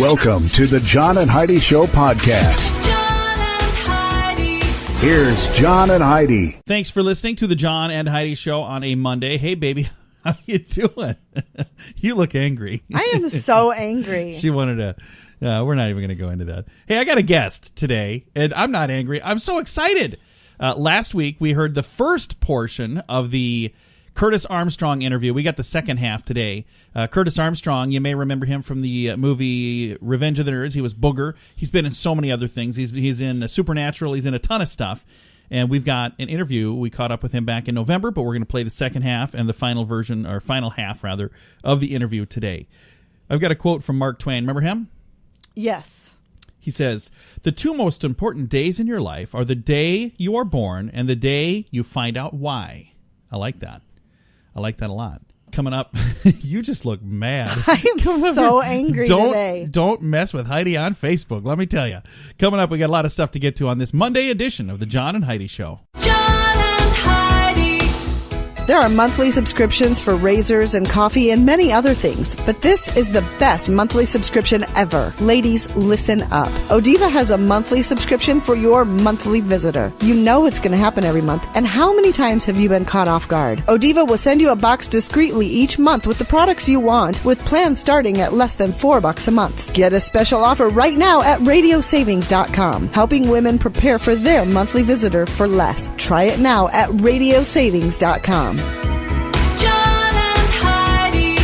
Welcome to the John and Heidi Show podcast. John and Heidi. Here's John and Heidi. Thanks for listening to the John and Heidi Show on a Monday. Hey, baby, how you doing? You look angry. I am so angry. She wanted to... we're not even going to go into that. Hey, I got a guest today, and I'm not angry. I'm so excited. Last week, we heard the first portion of the Curtis-Armstrong interview. We got the second half today. Curtis Armstrong, you may remember him from the movie Revenge of the Nerds. He was Booger. He's been in so many other things. He's in Supernatural. He's in a ton of stuff. And we've got an interview. We caught up with him back in November, but we're going to play the second half and the final version, or final half, rather, of the interview today. I've got a quote from Mark Twain. Remember him? Yes. He says, "The two most important days in your life are the day you are born and the day you find out why." I like that. I like that a lot. Coming up, you just look mad. I am so angry today. Don't mess with Heidi on Facebook, let me tell you. Coming up, we got a lot of stuff to get to on this Monday edition of the John and Heidi Show. John and Heidi. There are monthly subscriptions for razors and coffee and many other things, but this is the best monthly subscription ever. Ladies, listen up. Odiva has a monthly subscription for your monthly visitor. You know it's going to happen every month, and how many times have you been caught off guard? Odiva will send you a box discreetly each month with the products you want, with plans starting at less than $4 a month. Get a special offer right now at radiosavings.com, helping women prepare for their monthly visitor for less. Try it now at radiosavings.com. John and Heidi.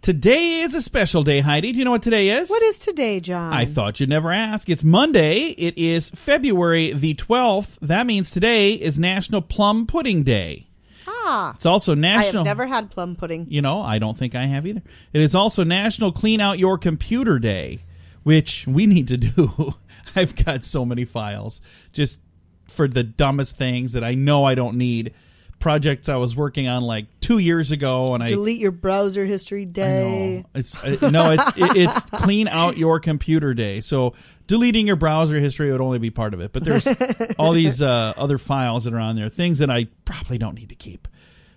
Today is a special day, Heidi. Do you know what today is? What is today, John? I thought you'd never ask. It's Monday. It is February the 12th. That means today is National Plum Pudding Day. Ah. It's also I National... have never had plum pudding. You know, I don't think I have either. It is also National Clean Out Your Computer Day, which we need to do. I've got so many files just for the dumbest things that I know I don't need. Projects I was working on like 2 years ago, and Delete your browser history day. I know. It's Clean Out Your Computer Day. So deleting your browser history would only be part of it. But there's all these other files that are on there, things that I probably don't need to keep.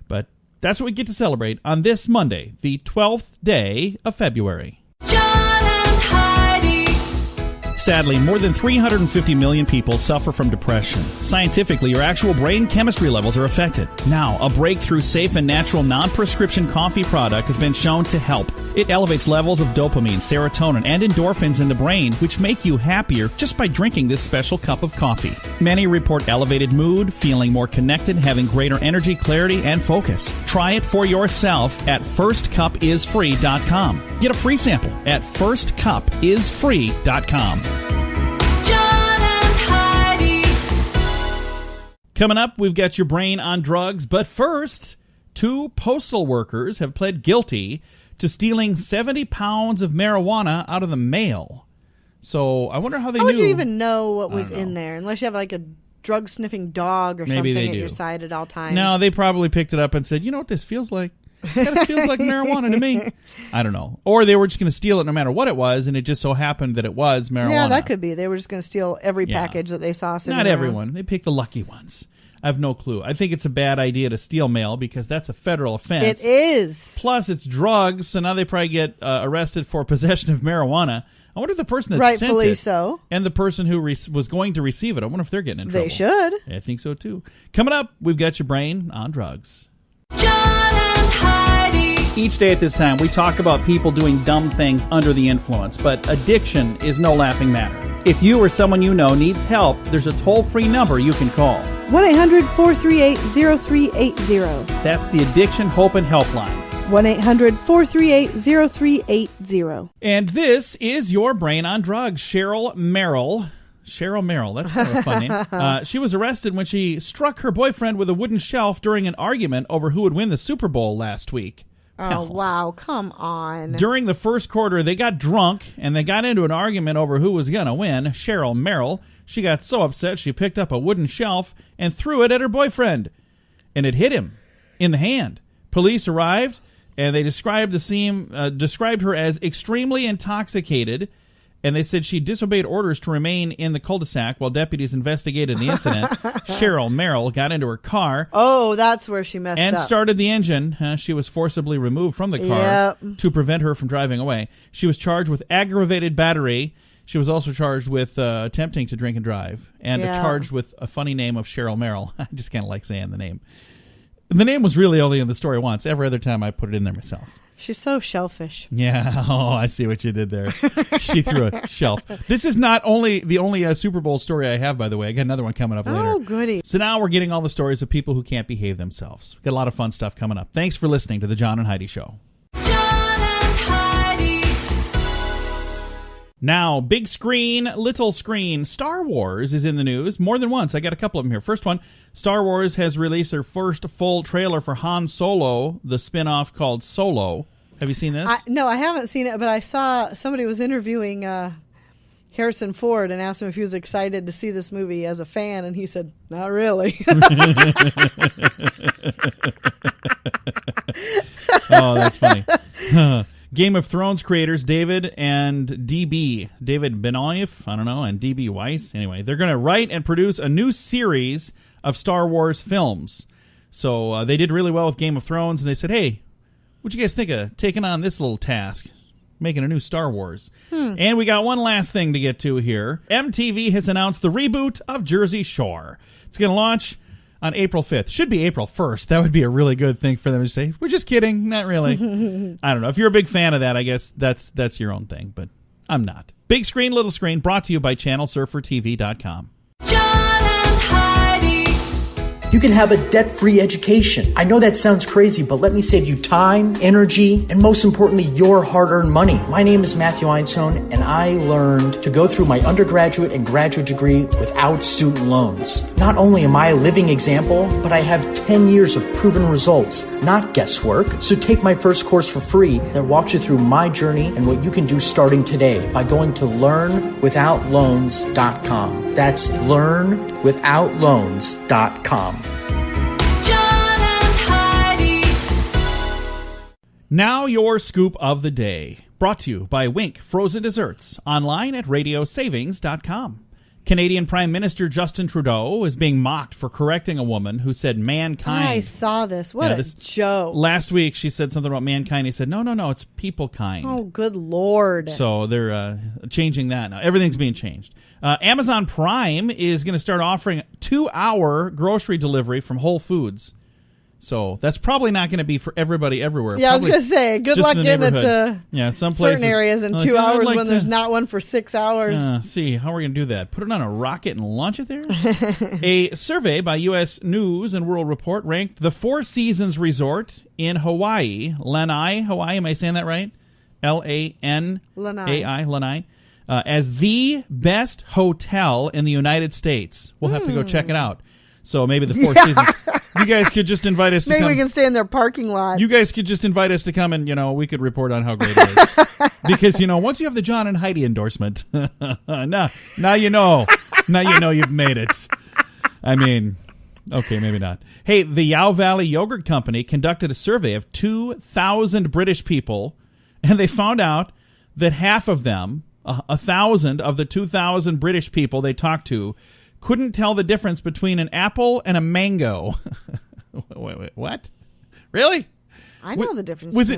But that's what we get to celebrate on this Monday, the 12th day of February. John and Heidi. Sadly, more than 350 million people suffer from depression. Scientifically, your actual brain chemistry levels are affected. Now, a breakthrough safe and natural non-prescription coffee product has been shown to help. It elevates levels of dopamine, serotonin, and endorphins in the brain, which make you happier just by drinking this special cup of coffee. Many report elevated mood, feeling more connected, having greater energy, clarity, and focus. Try it for yourself at firstcupisfree.com. Get a free sample at firstcupisfree.com. John and Heidi. Coming up, we've got your brain on drugs, but first, 2 postal workers have pled guilty to stealing 70 pounds of marijuana out of the mail. So I wonder how they knew. How would you even know what was in there? Unless you have like a drug-sniffing dog or Maybe something they at do. your side at all times. No, they probably picked it up and said, you know what this feels like? Kind of feels like marijuana to me. I don't know. Or they were just going to steal it no matter what it was, and it just so happened that it was marijuana. Yeah, that could be. They were just going to steal every package that they saw sitting Not around. everyone. They picked the lucky ones. I have no clue. I think it's a bad idea to steal mail because that's a federal offense. It is. Plus, it's drugs, so now they probably get arrested for possession of marijuana. I wonder if the person that Rightfully sent it so. and the person who was going to receive it, I wonder if they're getting in trouble. They should. I think so, too. Coming up, we've got your brain on drugs. John and Heidi. Each day at this time, we talk about people doing dumb things under the influence, but addiction is no laughing matter. If you or someone you know needs help, there's a toll-free number you can call. 1-800-438-0380. That's the Addiction Hope and Helpline. 1-800-438-0380. And this is your brain on drugs. Cheryl Merrill, that's kind of a fun name. She was arrested when she struck her boyfriend with a wooden shelf during an argument over who would win the Super Bowl last week. Oh, wow. Come on. During the first quarter, they got drunk, and they got into an argument over who was going to win. Cheryl Merrill, she got so upset she picked up a wooden shelf and threw it at her boyfriend. And it hit him in the hand. Police arrived, and they described her as extremely intoxicated And they said she disobeyed orders to remain in the cul-de-sac while deputies investigated the incident. Cheryl Merrill got into her car. Oh, that's where she messed and up. started the engine. She was forcibly removed from the car to prevent her from driving away. She was charged with aggravated battery. She was also charged with attempting to drink and drive, and charged with a funny name of Cheryl Merrill. I just kind of like saying the name. The name was really only in the story once. Every other time I put it in there myself. She's so shellfish. Yeah. Oh, I see what you did there. She threw a shelf. This is not only the only Super Bowl story I have, by the way. I got another one coming up later. Oh, goody. So now we're getting all the stories of people who can't behave themselves. Got a lot of fun stuff coming up. Thanks for listening to the John and Heidi Show. John and Heidi. Now, big screen, little screen. Star Wars is in the news more than once. I got a couple of them here. First one, Star Wars has released their first full trailer for Han Solo, the spin-off called Solo. Have you seen this? No, I haven't seen it, but I saw somebody was interviewing Harrison Ford and asked him if he was excited to see this movie as a fan, and he said, not really. Oh, that's funny. Game of Thrones creators David Benioff, I don't know, and D.B. Weiss. Anyway, they're going to write and produce a new series of Star Wars films. So they did really well with Game of Thrones, and they said, hey, what'd you guys think of taking on this little task, making a new Star Wars? And we got one last thing to get to here. MTV has announced the reboot of Jersey Shore. It's going to launch on April 5th. Should be April 1st. That would be a really good thing for them to say. We're just kidding. Not really. I don't know. If you're a big fan of that, I guess that's your own thing, but I'm not. Big screen, little screen, brought to you by ChannelSurferTV.com. John and Heidi. You can have a debt-free education. I know that sounds crazy, but let me save you time, energy, and most importantly, your hard-earned money. My name is Matthew Einstone, and I learned to go through my undergraduate and graduate degree without student loans. Not only am I a living example, but I have 10 years of proven results, not guesswork. So take my first course for free that walks you through my journey and what you can do starting today by going to learnwithoutloans.com. That's learnwithoutloans.com. John and Heidi. Now your scoop of the day. Brought to you by Wink Frozen Desserts. Online at radiosavings.com. Canadian Prime Minister Justin Trudeau is being mocked for correcting a woman who said mankind. I saw this. What a joke. Last week she said something about mankind. He said, no, it's people kind. Oh, good Lord. So they're changing that now. Everything's being changed. Amazon Prime is going to start offering 2-hour grocery delivery from Whole Foods. So that's probably not going to be for everybody everywhere. Yeah, Probably I was going to say, good luck getting it to some places, certain areas in 2 hours when there's not one for 6 hours. See, how are we going to do that? Put it on a rocket and launch it there? A survey by U.S. News and World Report ranked the Four Seasons Resort in Hawaii, Lanai, Hawaii, am I saying that right? L-A-N-A-I, Lanai, as the best hotel in the United States. We'll have to go check it out. So maybe the Four Seasons. You guys could just invite us to come. Maybe we can stay in their parking lot. You guys could just invite us to come and, we could report on how great it is. Because, once you have the John and Heidi endorsement, now you know. Now you know you've made it. I mean, okay, maybe not. Hey, the Yow Valley Yogurt Company conducted a survey of 2,000 British people, and they found out that half of them, 1,000 of the 2,000 British people they talked to, couldn't tell the difference between an apple and a mango. Wait, what? Really? I know the difference. Was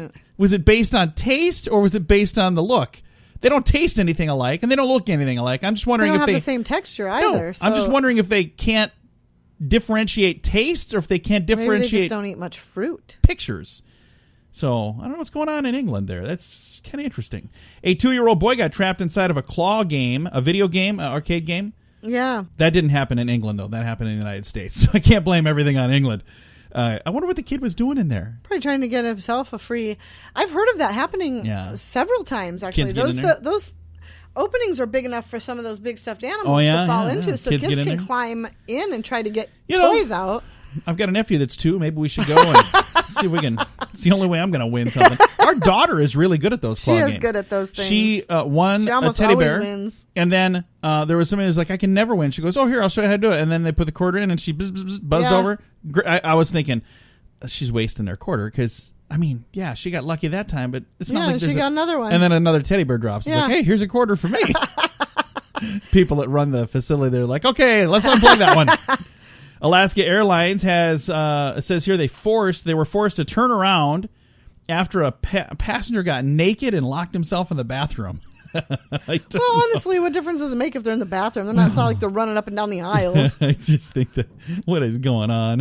it based on taste or was it based on the look? They don't taste anything alike and they don't look anything alike. I'm just wondering they if don't have the same texture either. No, I'm just wondering if they can't differentiate tastes or if they can't differentiate. Maybe they just don't eat much fruit. Pictures. So, I don't know what's going on in England there. That's kind of interesting. A 2-year-old boy got trapped inside of a claw game, a video game, an arcade game. Yeah. That didn't happen in England, though. That happened in the United States. So I can't blame everything on England. I wonder what the kid was doing in there. Probably trying to get himself a free... I've heard of that happening several times, actually. Those openings are big enough for some of those big stuffed animals to fall into, so kids can climb in and try to get toys out. I've got a nephew that's 2. Maybe we should go and see if we can. It's the only way I'm going to win something. Our daughter is really good at those claw games. She is good at those things. She won a teddy bear. Wins. And then there was somebody who's like, I can never win. She goes, oh, here, I'll show you how to do it. And then they put the quarter in and she buzzed over. I was thinking, she's wasting their quarter because I mean, yeah, she got lucky that time, but it's not Yeah, like she there's got another one. And then another teddy bear drops. It's Yeah. like, hey, here's a quarter for me. People that run the facility, they're like, okay, let's unplug that one. Alaska Airlines has, it says here, they were forced to turn around after a passenger got naked and locked himself in the bathroom. Well, honestly, what difference does it make if they're in the bathroom? They're not, it's not like they're running up and down the aisles. I just think that what is going on?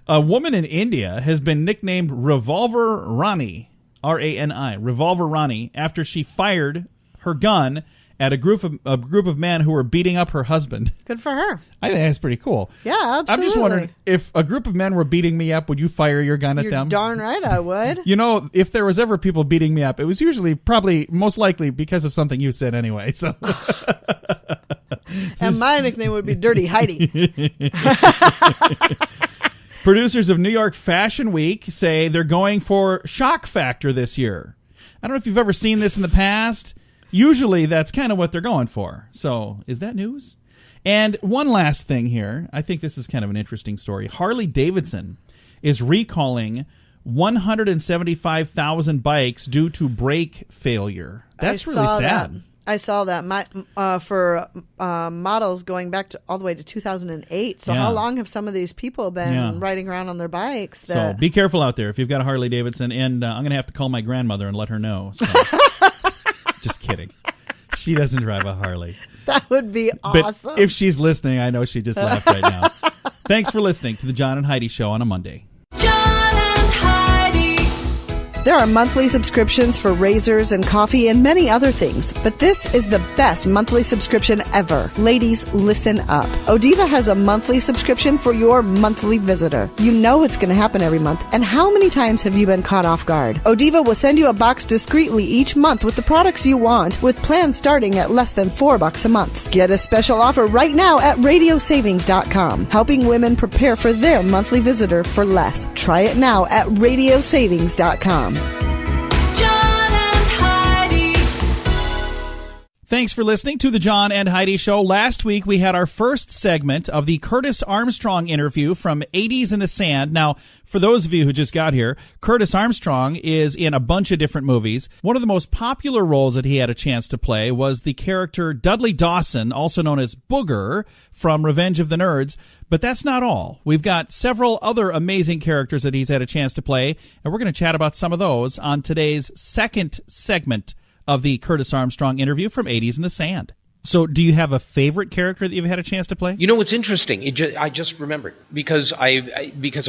A woman in India has been nicknamed Revolver Rani, R-A-N-I, Revolver Rani, after she fired her gun at a group of men who were beating up her husband. Good for her. I think that's pretty cool. Yeah, absolutely. I'm just wondering, if a group of men were beating me up, would you fire your gun at You're them? darn right I would. You know, if there was ever people beating me up, it was usually probably most likely because of something you said anyway. So, And my nickname would be Dirty Heidi. producers of New York Fashion Week say they're going for shock factor this year. I don't know if you've ever seen this in the past. Usually that's kind of what they're going for. So is that news? And one last thing here. I think this is kind of an interesting story. Harley Davidson is recalling 175,000 bikes due to brake failure. That's really sad. I saw that. For models going back to all the way to 2008. So Yeah. how long have some of these people been Yeah. riding around on their bikes? So be careful out there if you've got a Harley Davidson. And I'm going to have to call my grandmother and let her know. So. Just kidding. She doesn't drive a Harley. That would be But awesome. if she's listening, I know she just laughed right now. Thanks for listening to the John and Heidi Show on a Monday. John and Heidi. There are monthly subscriptions for razors and coffee and many other things, but this is the best monthly subscription ever. Ladies, listen up. Odiva has a monthly subscription for your monthly visitor. You know it's going to happen every month, and how many times have you been caught off guard? Odiva will send you a box discreetly each month with the products you want, with plans starting at less than $4 a month. Get a special offer right now at radiosavings.com, helping women prepare for their monthly visitor for less. Try it now at radiosavings.com. John and Heidi. Thanks for listening to the John and Heidi Show. Last week, we had our first segment of the Curtis Armstrong interview from 80s in the Sand. Now, for those of you who just got here, Curtis Armstrong is in a bunch of different movies. One of the most popular roles that he had a chance to play was the character Dudley Dawson, also known as Booger, from Revenge of the Nerds. But that's not all. We've got several other amazing characters that he's had a chance to play, and we're going to chat about some of those on today's second segment of the Curtis Armstrong interview from 80s in the Sand. So do you have a favorite character that you've had a chance to play? You know what's interesting? I just remembered because I've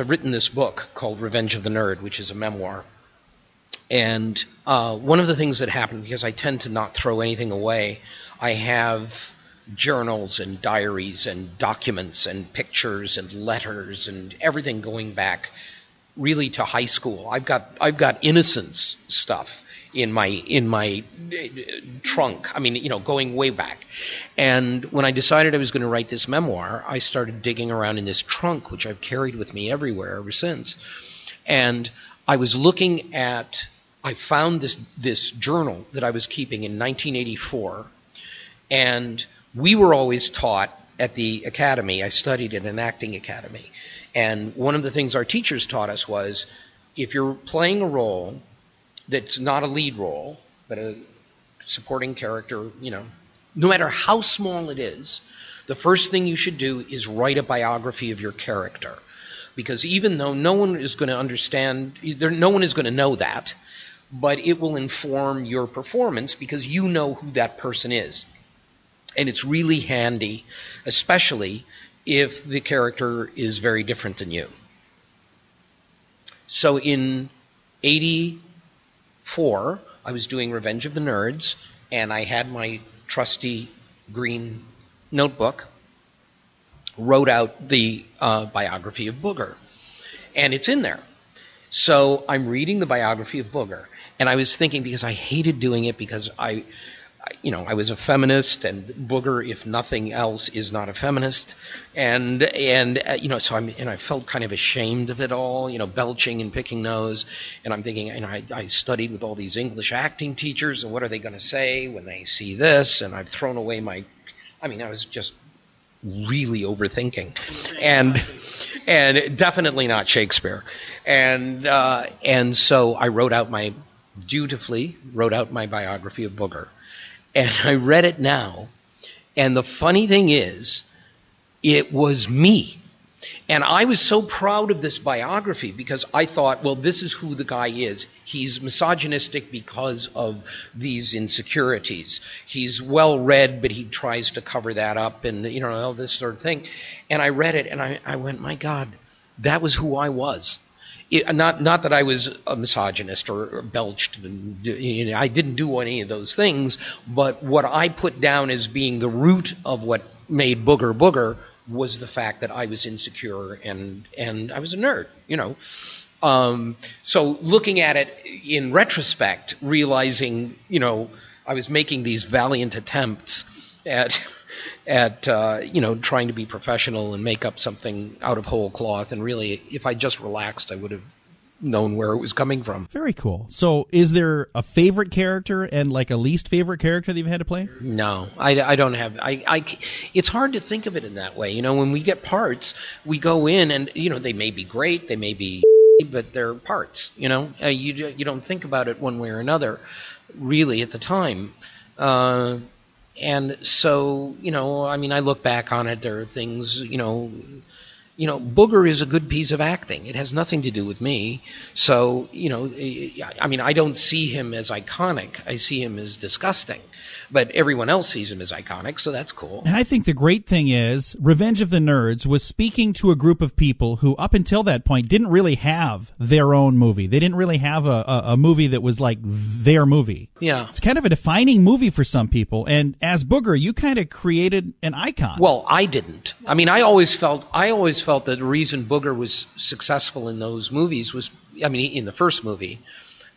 written this book called Revenge of the Nerd, which is a memoir. And one of the things that happened, because I tend to not throw anything away, I have journals and diaries and documents and pictures and letters and everything going back really to high school. I've got innocence stuff in my trunk. I mean, going way back. And when I decided I was going to write this memoir, I started digging around in this trunk, which I've carried with me everywhere ever since. And I was looking at, I found this journal that I was keeping in 1984, and we were always taught at the academy, I studied at an acting academy, and one of the things our teachers taught us was, if you're playing a role that's not a lead role, but a supporting character, no matter how small it is, the first thing you should do is write a biography of your character. Because even though no one is going to understand, no one is going to know that, but it will inform your performance because you know who that person is. And it's really handy, especially if the character is very different than you. So in 84, I was doing Revenge of the Nerds, and I had my trusty green notebook, wrote out the biography of Booger, and it's in there. So I'm reading the biography of Booger, and I was thinking, because I hated doing it because I was a feminist, and Booger, if nothing else, is not a feminist, and so I felt kind of ashamed of it all, belching and picking nose, and I'm thinking, and I studied with all these English acting teachers, and what are they going to say when they see this? And I've thrown away I was just really overthinking, and definitely not Shakespeare. And so I dutifully wrote out my biography of Booger, and I read it now. And the funny thing is, it was me. And I was so proud of this biography because I thought, well, this is who the guy is. He's misogynistic because of these insecurities. He's well-read, but he tries to cover that up and, all this sort of thing. And I read it, and I went, my God, that was who I was. Not that I was a misogynist or belched. I didn't do any of those things, but what I put down as being the root of what made Booger Booger was the fact that I was insecure and I was a nerd, So looking at it in retrospect, realizing, I was making these valiant attempts at trying to be professional and make up something out of whole cloth. And really, if I just relaxed, I would have known where it was coming from. Very cool. So is there a favorite character and like a least favorite character that you've had to play? No, I don't have. It's hard to think of it in that way. When we get parts, we go in and, they may be great, they may be, but they're parts. You don't think about it one way or another, really, at the time. And so, I look back on it, there are things, Booger is a good piece of acting. It has nothing to do with me. So, I don't see him as iconic. I see him as disgusting. But everyone else sees him as iconic, so that's cool. And I think the great thing is Revenge of the Nerds was speaking to a group of people who, up until that point, didn't really have their own movie. They didn't really have a movie that was like their movie. Yeah. It's kind of a defining movie for some people. And as Booger, you kind of created an icon. Well, I didn't. I always felt that the reason Booger was successful in those movies was, in the first movie,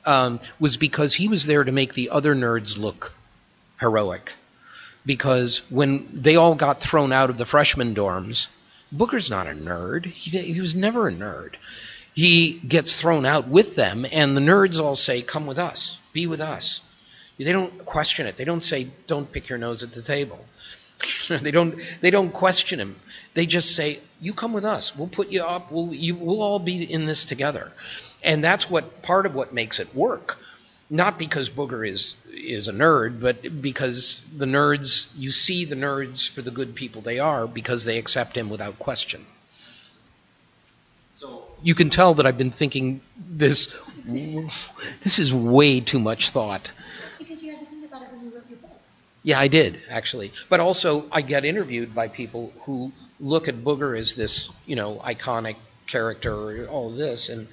was because he was there to make the other nerds look heroic. Because when they all got thrown out of the freshman dorms, Booger's not a nerd. He was never a nerd. He gets thrown out with them, and the nerds all say, come with us, be with us. They don't question it. They don't say, don't pick your nose at the table. They don't question him. They just say, you come with us. We'll put you up. We'll all be in this together. And that's part of what makes it work. Not because Booger is a nerd, but because the nerds, you see the nerds for the good people they are because they accept him without question. So you can tell that I've been thinking this is way too much thought. Because you had to think about it when you wrote your book. Yeah, I did, actually. But also, I get interviewed by people who look at Booger as this, iconic character or all of this, and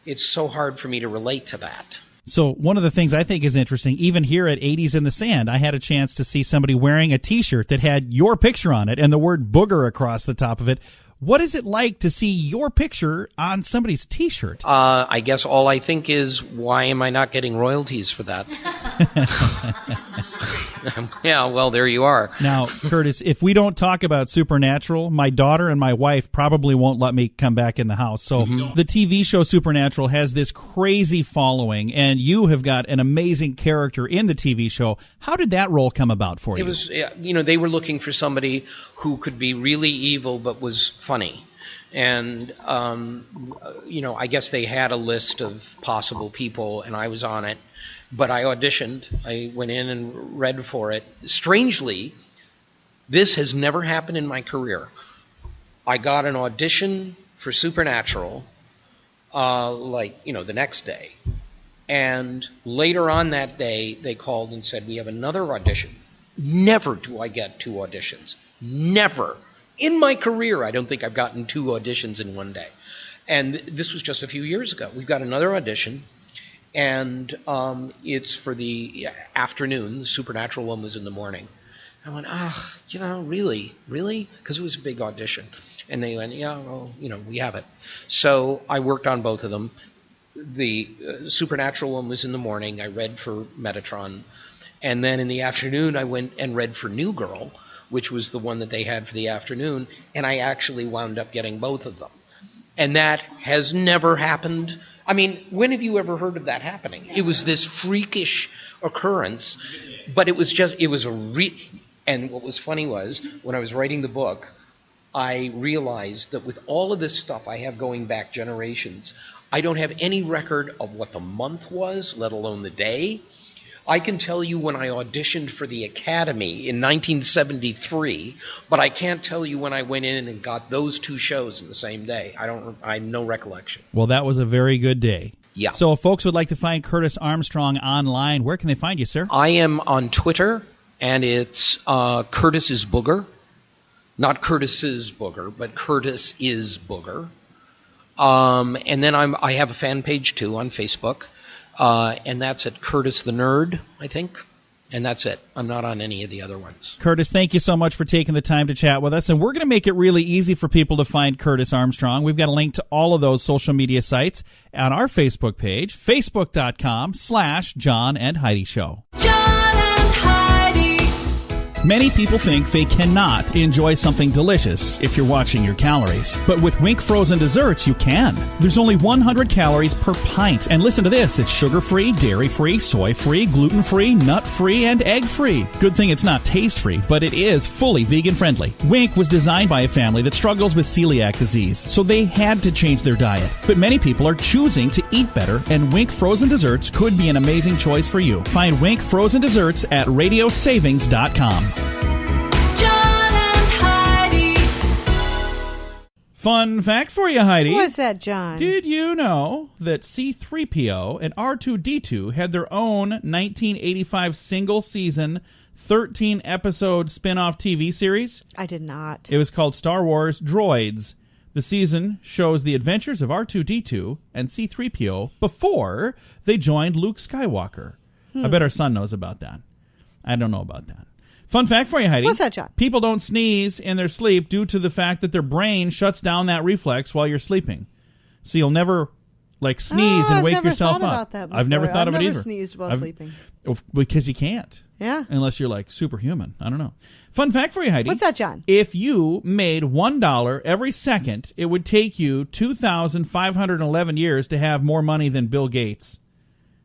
it's so hard for me to relate to that. So one of the things I think is interesting, even here at 80s in the Sand, I had a chance to see somebody wearing a T-shirt that had your picture on it and the word Booger across the top of it. What is it like to see your picture on somebody's T-shirt? I guess all I think is, why am I not getting royalties for that? Yeah, well, there you are. Now, Curtis, if we don't talk about Supernatural, my daughter and my wife probably won't let me come back in the house. So the TV show Supernatural has this crazy following, and you have got an amazing character in the TV show. How did that role come about for you? It was, they were looking for somebody who could be really evil but was funny. And, I guess they had a list of possible people, and I was on it. But I auditioned. I went in and read for it. Strangely, this has never happened in my career. I got an audition for Supernatural, the next day. And later on that day, they called and said, we have another audition. Never do I get 2 auditions. Never. In my career, I don't think I've gotten 2 auditions in one day. And this was just a few years ago. We've got another audition, and it's for the afternoon. The Supernatural one was in the morning. I went, really? Because it was a big audition. And they went, yeah, well, we have it. So I worked on both of them. The Supernatural one was in the morning. I read for Metatron. And then in the afternoon, I went and read for New Girl, which was the one that they had for the afternoon, and I actually wound up getting both of them. And that has never happened. When have you ever heard of that happening? It was this freakish occurrence, but it was And what was funny was, when I was writing the book, I realized that with all of this stuff I have going back generations, I don't have any record of what the month was, let alone the day. I can tell you when I auditioned for the Academy in 1973, but I can't tell you when I went in and got those two shows in the same day. I have no recollection. Well, that was a very good day. Yeah. So if folks would like to find Curtis Armstrong online, where can they find you, sir? I am on Twitter, and it's Curtis is Booger. Not Curtis's Booger, but Curtis is Booger. And then I have a fan page, too, on Facebook. And that's at Curtis the Nerd, I think. And that's it. I'm not on any of the other ones. Curtis, thank you so much for taking the time to chat with us. And we're going to make it really easy for people to find Curtis Armstrong. We've got a link to all of those social media sites on our Facebook page, facebook.com/John and Heidi Show. John and Heidi. Many people think they cannot enjoy something delicious if you're watching your calories. But with Wink frozen desserts, you can. There's only 100 calories per pint. And listen to this, it's sugar-free, dairy-free, soy-free, gluten-free, nut-free, and egg-free. Good thing it's not taste-free, but it is fully vegan-friendly. Wink was designed by a family that struggles with celiac disease, so they had to change their diet. But many people are choosing to eat better, and Wink frozen desserts could be an amazing choice for you. Find Wink frozen desserts at radiosavings.com. Fun fact for you, Heidi. What's that, John? Did you know that C-3PO and R2-D2 had their own 1985 single-season, 13-episode spin-off TV series? I did not. It was called Star Wars Droids. The season shows the adventures of R2-D2 and C-3PO before they joined Luke Skywalker. I bet our son knows about that. I don't know about that. Fun fact for you, Heidi. What's that, John? People don't sneeze in their sleep due to the fact that their brain shuts down that reflex while you're sleeping. So you'll never, sneeze and wake yourself up. I've never thought about that before. I've never thought of it either. I've never sneezed while sleeping. Because you can't. Yeah. Unless you're, superhuman. I don't know. Fun fact for you, Heidi. What's that, John? If you made $1 every second, it would take you 2,511 years to have more money than Bill Gates.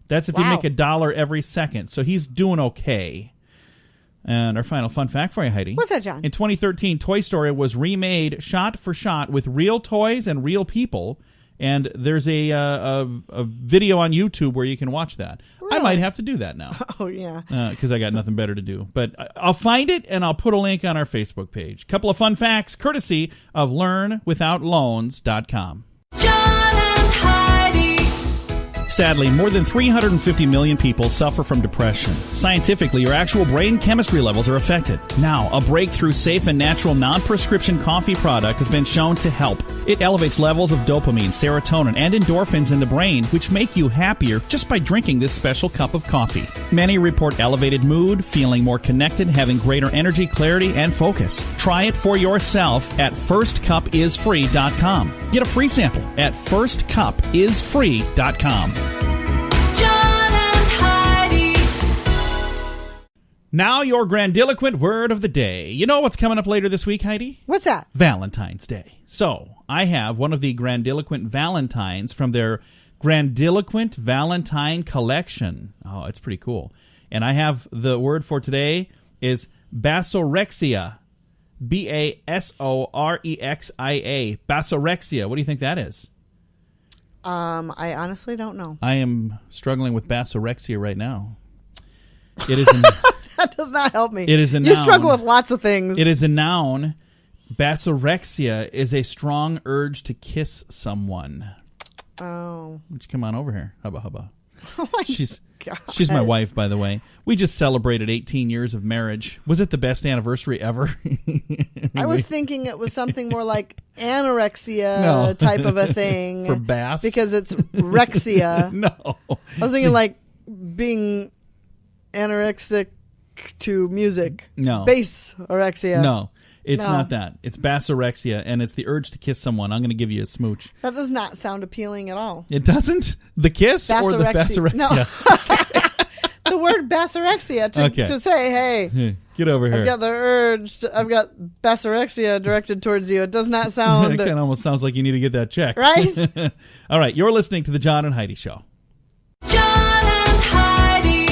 That's if you make $1 every second. So he's doing okay. And our final fun fact for you, Heidi. What's that, John? In 2013, Toy Story was remade shot for shot with real toys and real people. And there's a video on YouTube where you can watch that. Really? I might have to do that now. Oh, yeah. Because I got nothing better to do. But I'll find it, and I'll put a link on our Facebook page. Couple of fun facts, courtesy of LearnWithoutLoans.com. John and Heidi. Sadly, more than 350 million people suffer from depression. Scientifically, your actual brain chemistry levels are affected. Now, a breakthrough safe and natural non-prescription coffee product has been shown to help. It elevates levels of dopamine, serotonin, and endorphins in the brain, which make you happier just by drinking this special cup of coffee. Many report elevated mood, feeling more connected, having greater energy, clarity, and focus. Try it for yourself at firstcupisfree.com. Get a free sample at firstcupisfree.com. John and Heidi. Now your grandiloquent word of the day. You know what's coming up later this week, Heidi? What's that? Valentine's Day. So, I have one of the grandiloquent Valentines from their Grandiloquent Valentine collection. Oh, it's pretty cool. And I have the word for today is basorexia. Basorexia. Basorexia. What do you think that is? I honestly don't know. I am struggling with basorexia right now. It is That does not help me. It is a You noun. struggle with lots of things. It is a noun. Basorexia is a strong urge to kiss someone. Oh. Would you come on over here? Hubba. Oh my She's God. my wife, by the way. We just celebrated 18 years of marriage. Was it the best anniversary ever? I was thinking it was something more like anorexia type of a thing. For bass? Because it's rexia. No. I was thinking like being anorexic to music. No. Basorexia. No. It's No. not that. It's basorexia, and it's the urge to kiss someone. I'm going to give you a smooch. That does not sound appealing at all. It doesn't? The kiss or the basorexia? No. The word basorexia to say, hey, get over here. I've got the urge. I've got basorexia directed towards you. It does not sound It kind of almost sounds like you need to get that checked. right. All right, you're listening to the John and Heidi Show. John and Heidi.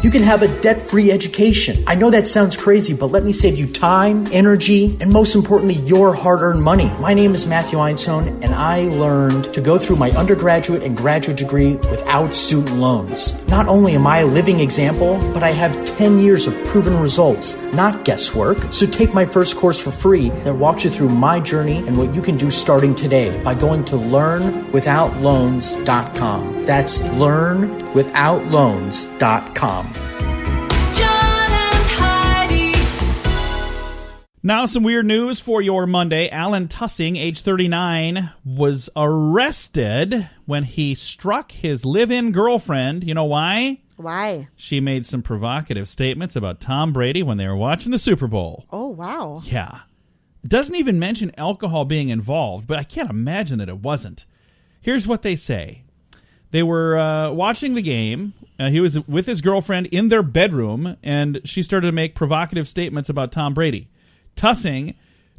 You can have a debt-free education. I know that sounds crazy, but let me save you time, energy, and most importantly, your hard-earned money. My name is Matthew Einstone, and I learned to go through my undergraduate and graduate degree without student loans. Not only am I a living example, but I have 10 years of proven results, not guesswork. So take my first course for free that walks you through my journey and what you can do starting today by going to learnwithoutloans.com. That's learnwithoutloans.com. John and Heidi. Now some weird news for your Monday. Alan Tussing, age 39, was arrested when he struck his live-in girlfriend. You know why? Why? She made some provocative statements about Tom Brady when they were watching the Super Bowl. Oh, wow. Yeah. It doesn't even mention alcohol being involved, but I can't imagine that it wasn't. Here's what they say. They were watching the game. He was with his girlfriend in their bedroom, and she started to make provocative statements about Tom Brady. Tussing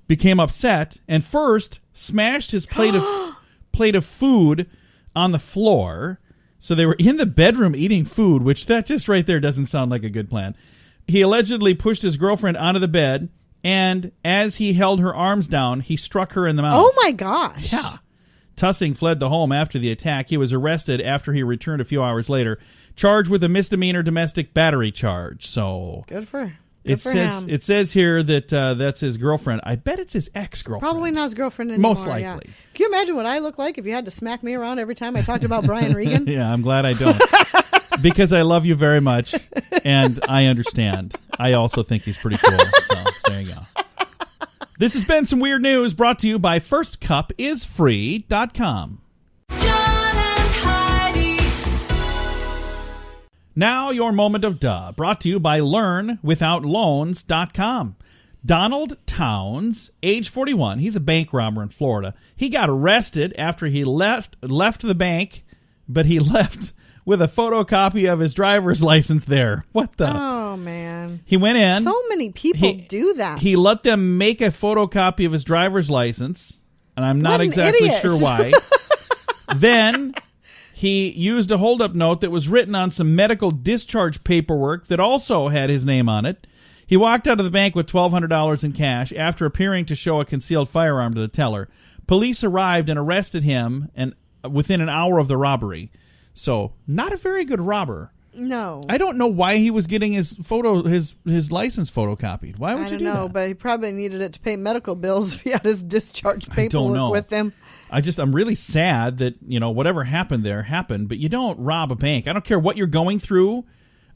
became upset and first smashed his plate of food on the floor. So they were in the bedroom eating food, which that just right there doesn't sound like a good plan. He allegedly pushed his girlfriend onto the bed, and as he held her arms down, he struck her in the mouth. Oh, my gosh. Yeah. Tussing fled the home after the attack. He was arrested after he returned a few hours later, charged with a misdemeanor domestic battery charge. So Good for him. it says here that that's his girlfriend. I bet it's his ex-girlfriend. Probably not his girlfriend anymore. Most likely. Yeah. Can you imagine what I look like if you had to smack me around every time I talked about Brian Regan? Yeah, I'm glad I don't. Because I love you very much, and I understand. I also think he's pretty cool. So there you go. This has been some weird news brought to you by firstcupisfree.com. John and Heidi. Now your moment of duh, brought to you by learnwithoutloans.com. Donald Towns, age 41, he's a bank robber in Florida. He got arrested after he left the bank, but he left with a photocopy of his driver's license there. What the? Oh, man. He went in. So many people do that. He let them make a photocopy of his driver's license, and I'm not What an exactly idiot. sure why. Then he used a holdup note that was written on some medical discharge paperwork that also had his name on it. He walked out of the bank with $1,200 in cash after appearing to show a concealed firearm to the teller. Police arrived and arrested him and within an hour of the robbery. So, not a very good robber. No. I don't know why he was getting his license photocopied. Why would I you don't do know, that? but he probably needed it to pay medical bills if he had his discharge I don't know. paperwork with him. I'm really sad that, whatever happened there happened, but you don't rob a bank. I don't care what you're going through.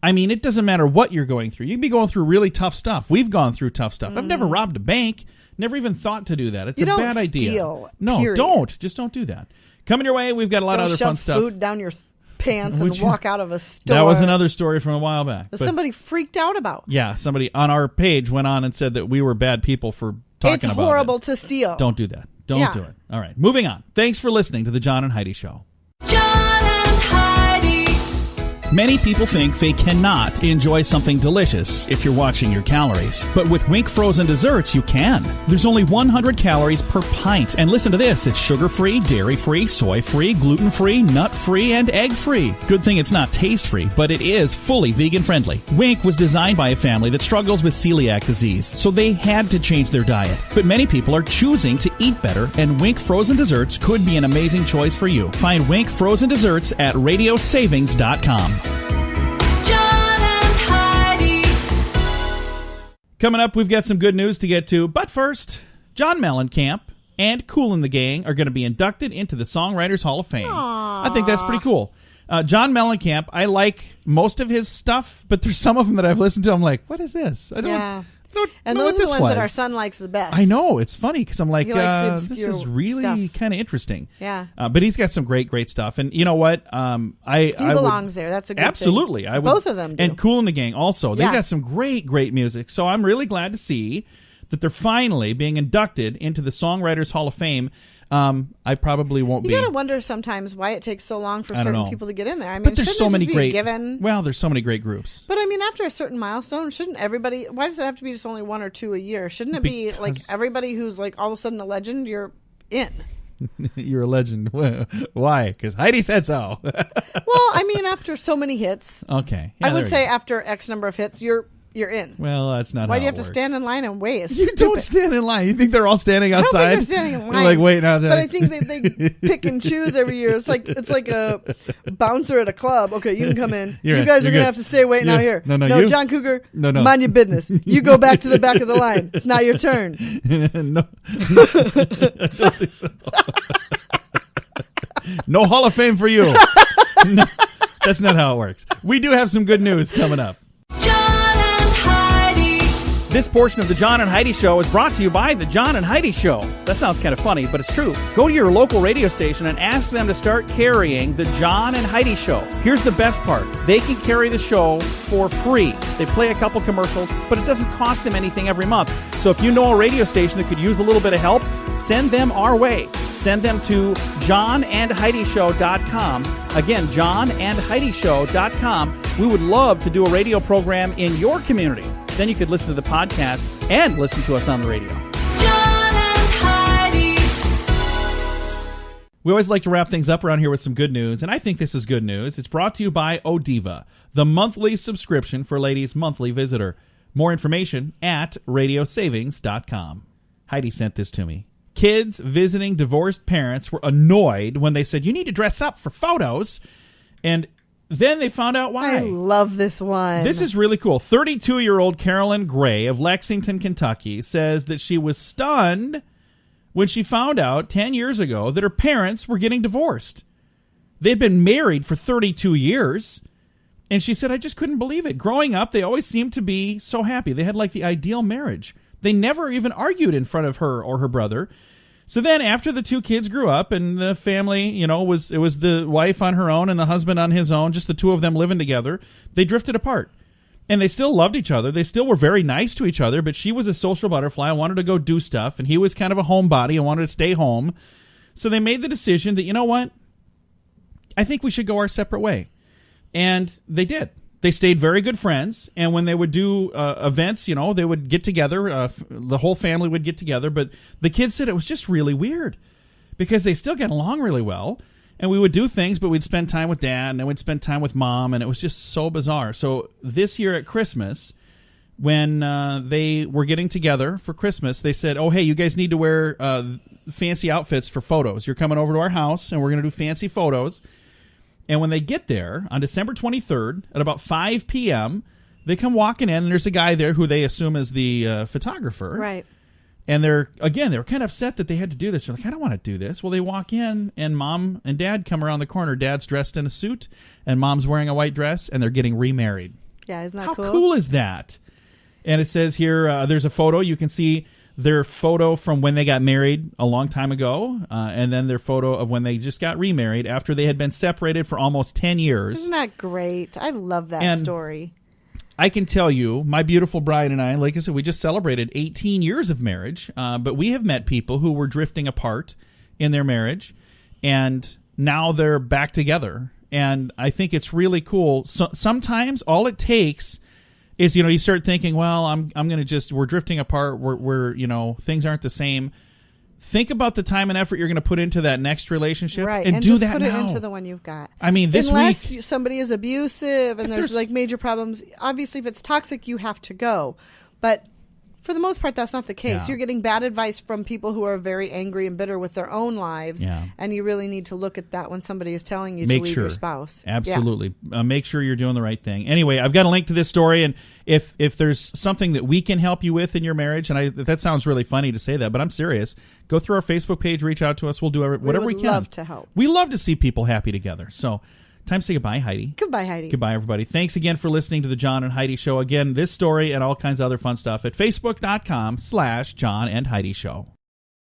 I mean, it doesn't matter what you're going through. You can be going through really tough stuff. We've gone through tough stuff. I've never robbed a bank. Never even thought to do that. It's You a don't bad idea. steal, No, period. don't. Just don't do that. Coming your way, we've got a lot of other Don't fun shove stuff. food down your pants Would and you- walk out of a store. That was another story from a while back. that But somebody freaked out about. yeah, somebody on our page went on and said that we were bad people for talking It's about horrible it. to steal. Don't do that. Don't Yeah. do it. All right, moving on. Thanks for listening to the John and Heidi Show. John and Heidi. Many people think they cannot enjoy something delicious if you're watching your calories. But with Wink frozen desserts, you can. There's only 100 calories per pint. And listen to this. It's sugar-free, dairy-free, soy-free, gluten-free, nut-free, and egg-free. Good thing it's not taste-free, but it is fully vegan-friendly. Wink was designed by a family that struggles with celiac disease, so they had to change their diet. But many people are choosing to eat better, and Wink frozen desserts could be an amazing choice for you. Find Wink frozen desserts at radiosavings.com. John and Heidi. Coming up, we've got some good news to get to. But first, John Mellencamp and Kool and the Gang are going to be inducted into the Songwriters Hall of Fame. I think that's pretty cool. John Mellencamp, I like most of his stuff, but there's some of them that I've listened to. I'm like, what is this? I don't And know those what are the this ones that was. our son likes the best. I know. It's funny because I'm like, He likes the this obscure is really stuff. kind of interesting. Yeah. But he's got some great stuff. And you know what? He belongs there. That's a good absolutely. thing. I would, Both of them do. And Kool and the Gang also. They've Yeah. got some great music. So I'm really glad to see that they're finally being inducted into the Songwriters Hall of Fame. I probably won't You be. gotta wonder sometimes why it takes so long for I don't certain know. people to get in there. I mean, But there's shouldn't so it many just be great. given? Well, there's so many great groups. But I mean, after a certain milestone, shouldn't everybody? Why does it have to be just only one or two a year? Shouldn't it be like Because- everybody who's like all of a sudden a legend? You're in. You're a legend. Why? Because Heidi said so. Well, I mean, after so many hits, Okay. I Yeah, would there say you go. after X number of hits, you're in. Well, that's not Why how do you have it to works. stand in line and wait? It's You don't stupid. stand in line. You think they're all standing I don't outside? think they're standing in They're line. like waiting outside. But I think they pick and choose every year. It's like a bouncer at a club. Okay, you can come in. You're you in. guys You're are gonna good. have to stay waiting Yeah. out here. No, you- John Cougar. No. Mind your business. You go back to the back of the line. It's not your turn. No. I don't think so. No Hall of Fame for you. No, that's not how it works. We do have some good news coming up. John and Heidi. This portion of the John and Heidi Show is brought to you by the John and Heidi Show. That sounds kind of funny, but it's true. Go to your local radio station and ask them to start carrying the John and Heidi Show. Here's the best part. They can carry the show for free. They play a couple commercials, but it doesn't cost them anything every month. So if you know a radio station that could use a little bit of help, send them our way. Send them to johnandheidishow.com. Again, johnandheidishow.com. We would love to do a radio program in your community. Then you could listen to the podcast and listen to us on the radio. John and Heidi. We always like to wrap things up around here with some good news, and I think this is good news. It's brought to you by Odiva, the monthly subscription for ladies' monthly visitor. More information at radiosavings.com. Heidi sent this to me. Kids visiting divorced parents were annoyed when they said, you need to dress up for photos, and then they found out why. I love this one. This is really cool. 32-year-old Carolyn Gray of Lexington, Kentucky, says that she was stunned when she found out 10 years ago that her parents were getting divorced. They'd been married for 32 years, and she said, I just couldn't believe it. Growing up, they always seemed to be so happy. They had like the ideal marriage. They never even argued in front of her or her brother. So then after the two kids grew up and the family, it was the wife on her own and the husband on his own, just the two of them living together, they drifted apart. And they still loved each other. They still were very nice to each other, but she was a social butterfly and wanted to go do stuff, and he was kind of a homebody and wanted to stay home. So they made the decision that, you know what? I think we should go our separate way. And they did. They stayed very good friends, and when they would do events, they would get together. The whole family would get together, but the kids said it was just really weird because they still get along really well, and we would do things, but we'd spend time with Dad, and then we'd spend time with Mom, and it was just so bizarre. So this year at Christmas, when they were getting together for Christmas, they said, oh, hey, you guys need to wear fancy outfits for photos. You're coming over to our house, and we're going to do fancy photos. And when they get there on December 23rd at about 5 p.m., they come walking in, and there's a guy there who they assume is the photographer. Right. And they were kind of upset that they had to do this. They're like, I don't want to do this. Well, they walk in, and Mom and Dad come around the corner. Dad's dressed in a suit, and Mom's wearing a white dress, and they're getting remarried. Yeah, isn't that How cool? cool is that? And it says here, there's a photo. You can see their photo from when they got married a long time ago, and then their photo of when they just got remarried after they had been separated for almost 10 years. Isn't that great? I love that And story. I can tell you, my beautiful bride and I, like I said, we just celebrated 18 years of marriage, but we have met people who were drifting apart in their marriage, and now they're back together. And I think it's really cool. So, sometimes all it takes is, you start thinking, well, I'm going to we're drifting apart. We're things aren't the same. Think about the time and effort you're going to put into that next relationship, Right, and do just that put now. it into the one you've got. I mean, this Unless week, somebody is abusive and there's like major problems. Obviously, if it's toxic, you have to go. But for the most part, that's not the case. Yeah. You're getting bad advice from people who are very angry and bitter with their own lives. Yeah. And you really need to look at that when somebody is telling you to make leave sure your spouse. Absolutely. Make sure you're doing the right thing. Anyway, I've got a link to this story, and if there's something that we can help you with in your marriage, and that sounds really funny to say that, but I'm serious, go through our Facebook page, reach out to us. We'll do whatever we would can. love to help. We love to see people happy together. So time to say goodbye, Heidi. Goodbye, Heidi. Goodbye, everybody. Thanks again for listening to the John and Heidi Show. Again, this story and all kinds of other fun stuff at facebook.com/John and Heidi Show.